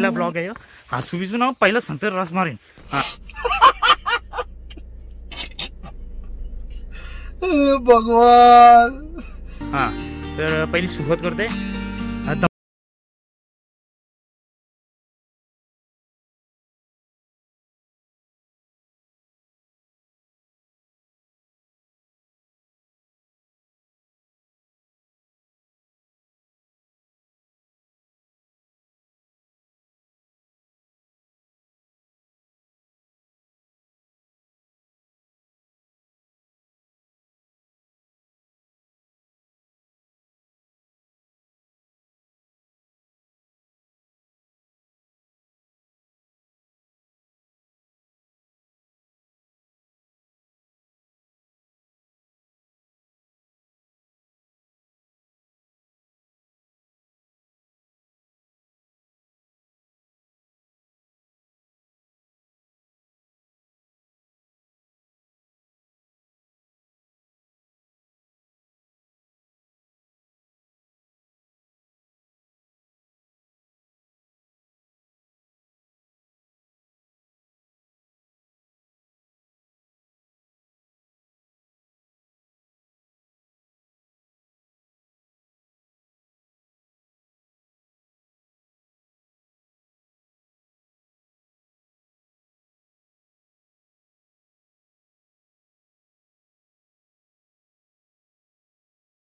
पहिला ब्लॉग आहे हा सुविजू ना पहिला संतर रस मारेन हा भगवान हा तर पहिली सुरुवात करते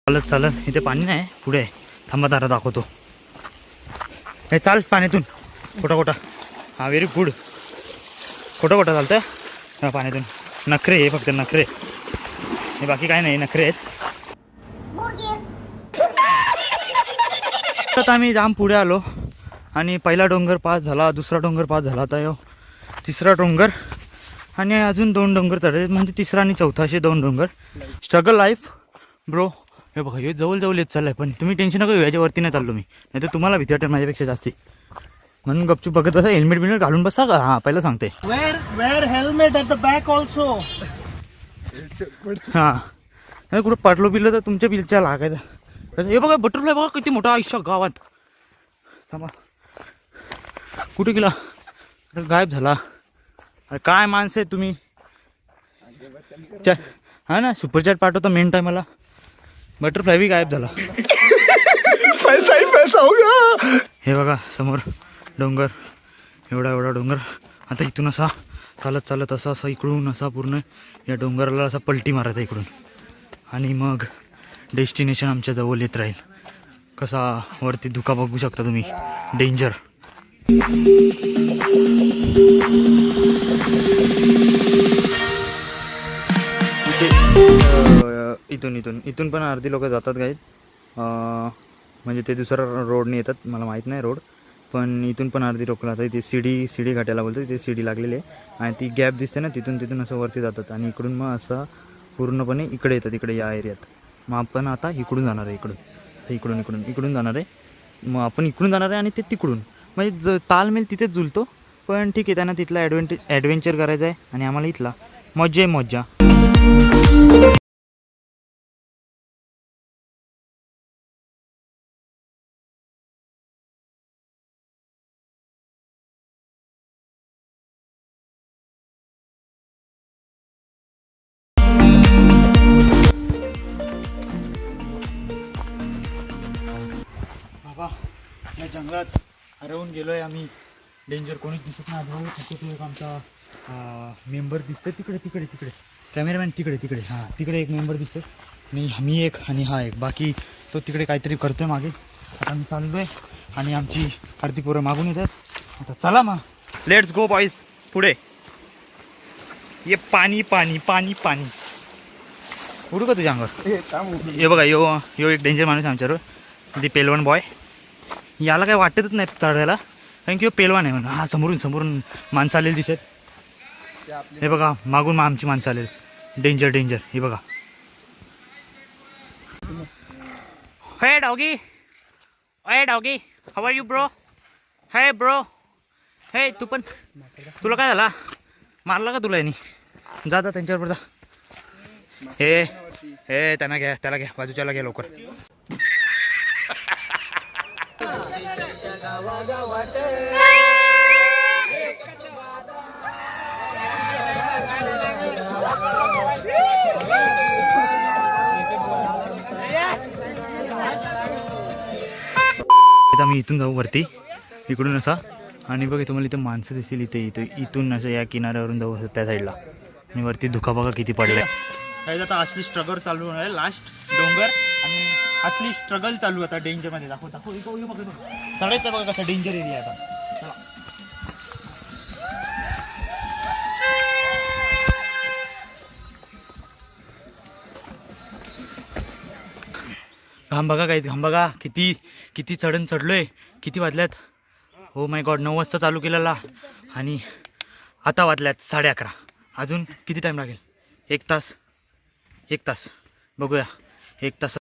चालत चालत इथे पाणी नाही पुढे थांबा तारा दाखवतो हे चाल पाण्यातून खोटा खोटा हा व्हेरी गुड खोटा खोटा चालतं हा पाण्यातून नखरे हे फक्त नखरे हे बाकी काय नाही नखरे आहेत आता आम्ही जाम पुढे आलो आणि पहिला डोंगर पास झाला दुसरा डोंगर पास झाला आता तिसरा डोंगर आणि अजून 2 डोंगर चढायचे म्हणजे तिसरा आणि चौथा असे 2 डोंगर स्ट्रगल लाईफ ब्रो हे बघा हे जवळ जवळ येत चाललंय पण तुम्ही टेन्शन नका घेऊ याच्यावरती नाही चाललो मी नाही तर तुम्हाला भीती वाटेल माझ्यापेक्षा जास्ती म्हणून गपचूप बघत बसा हेल्मेट बिल्मेट घालून बसा का हा पहिला सांगते wear helmet at the back also हां कुठं पडलो बिललो तर तुमच्या बिलच्या लागायचं हे बघा बटरफ्लाय बघा किती मोठा आयुष्य गावात थांबा कुठे गेला गायब झाला अरे काय माणसं आहे तुम्ही हा ना सुपरचॅट पाठवतो मेन टायमाला बटरफ्लाय बी गायब झाला पैसा ही पैसा होगा हे बघा समोर डोंगर एवढा एवढा डोंगर आता इथून असा चालत चालत असा असा इकडून असा पूर्ण या डोंगराला असा पलटी मारायचा इकडून आणि मग डेस्टिनेशन आमच्या जवळ येत राहील कसा वरती धुका बघू शकता तुम्ही डेंजर इथून पण अर्धी लोक जातात गाईत म्हणजे ते दुसरा रोडने येतात मला माहीत नाही रोड पण इथून पण अर्धी लोक जातात इथे सीडी घाटायला बोलतो तिथे सीडी लागलेली आहे आणि ती गॅप दिसते ना तिथून असं वरती जातात आणि इकडून मग असं पूर्णपणे इकडे येतात इकडे या एरियात मग आपण आता इकडून जाणार आहे इकडून जाणार आहे मग आपण इकडून जाणार आहे आणि ते तिकडून म्हणजे तालमेल तिथेच जुळतो पण ठीक आहे त्यांना तिथला ॲडव्हेंचर करायचं आहे आणि आम्हाला इथला मज्जा या जंगलात हरवून गेलोय आम्ही डेंजर कोणीच दिसत नाही तिथे एक आमचा मेंबर दिसतोय तिकडे कॅमेरामॅन तिकडे हां तिकडे एक मेंबर दिसतोय आणि मी एक आणि हा एक बाकी तो तिकडे काहीतरी करतोय मागे आता मी चाललोय आणि आमची अर्धी पोरं मागून येतात आता चला मग लेट्स गो बॉईज पुढे ये पाणी उडू का तुझ्या अंगावर हे बघा यो एक डेंजर माणूस आमच्यावर दी पेलवण बॉय याला काय वाटतच नाही चढायला कारण की पेलवान आहे म्हणून हा समोरून माणसं आलेली दिसत हे बघा मागून आमची माणसं आलेली डेंजर हे बघा हे doggy how are you bro हे ब्रो हे तू पण तुला काय झाला मारला का तुला यांनी जा त्यांच्यावर जा हे त्याला घ्या बाजूच्याला घ्या लवकर गावागावात आता मी इथून जाऊ वरती, इकडून असा, आणि बघा तुम्हाला इथं माणसं दिसतील, इथून असं या किनाऱ्यावरून जाऊ असं त्या साईडला, आणि वरती धुका बघा किती पडलाय. काही आता असली स्ट्रगल चालू आहे, लास्ट डोंगर आणि असली स्ट्रगल चालू आता डेंजरमध्ये. दाखव चढायचं बघा कसं डेंजर एरिया आता. चला घाम बघा, काही घाम बघा, किती किती चढलोय. किती वाजल्यात? हो माय गॉड, 9 वाजता चालू केलेला आणि आता वाजल्यात 11:30. अजून किती टाईम लागेल? 1 तास बघूया. 1 तास.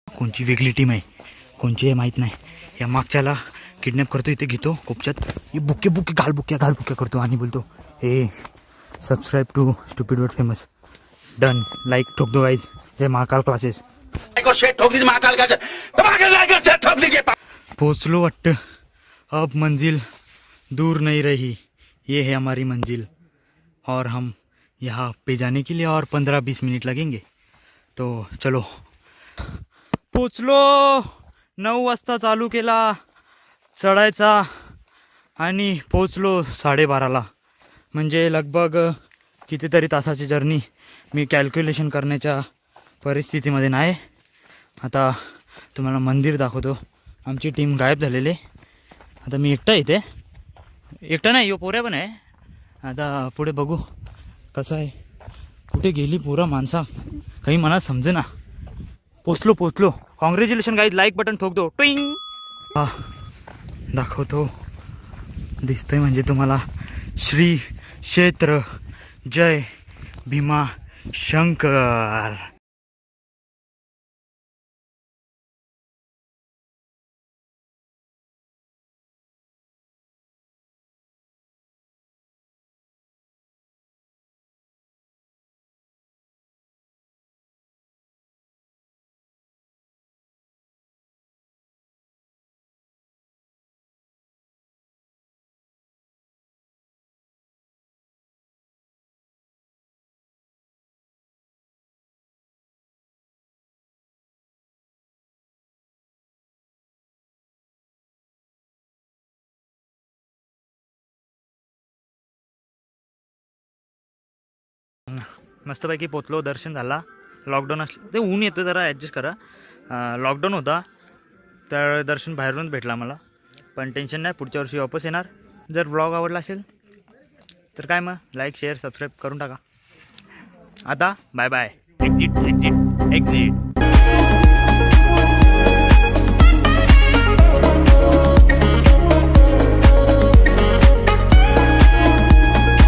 कोणची वेगळी टीम आहे, कोणची आहे माहीत नाही. या मागच्याला किडनॅप करतो, इथे घेतो कोपच्यात, हे बुक्के घाल बुक्क्या करतो आणि बोलतो हे subscribe to stupid word famous, done, like ठोक दो गाइस, जय महाकाल क्लासेस. पोचलो वाटतं. अब मंजिल दूर नहीं रही, ये है हमारी मंजिल और हम यहाँ पे जाने के लिए और 15-20 मिनट लगेंगे. तो चलो. पोचलो. 9 वाजता चालू केला चढायचा आणि पोचलो 12:30ला. म्हणजे लगभग कितीतरी तासाची जर्नी. मी कॅल्क्युलेशन करण्याच्या परिस्थितीमध्ये नाही. आता तुम्हाला मंदिर दाखवतो. आमची टीम गायब झालेली. आता मी एकटा इथे, एकटा नाही, यो पोऱ्या पण आहे. आता पुढे बघू कसं आहे, कुठे गेली पोरा माणसा, काही मला समजेना. पोचलो. कॉंग्रॅच्युलेशन गाईज, लाईक बटन ठोक दो. ट्विंग. हा दाखवतो, दिसतोय म्हणजे तुम्हाला. श्री क्षेत्र जय भीमा शंकर. मस्तपैकी पोचलो, दर्शन झाला. लॉकडाऊन असलं ते ऊन येतं, जरा ॲडजस्ट करा. लॉकडाऊन होता तर दर्शन बाहेरूनच भेटला मला. पण टेन्शन नाही, पुढच्या वर्षी वापस येणार. जर ब्लॉग आवडला असेल तर काय मग लाईक शेअर सबस्क्राईब करून टाका. आता बाय बाय. एक्झिट.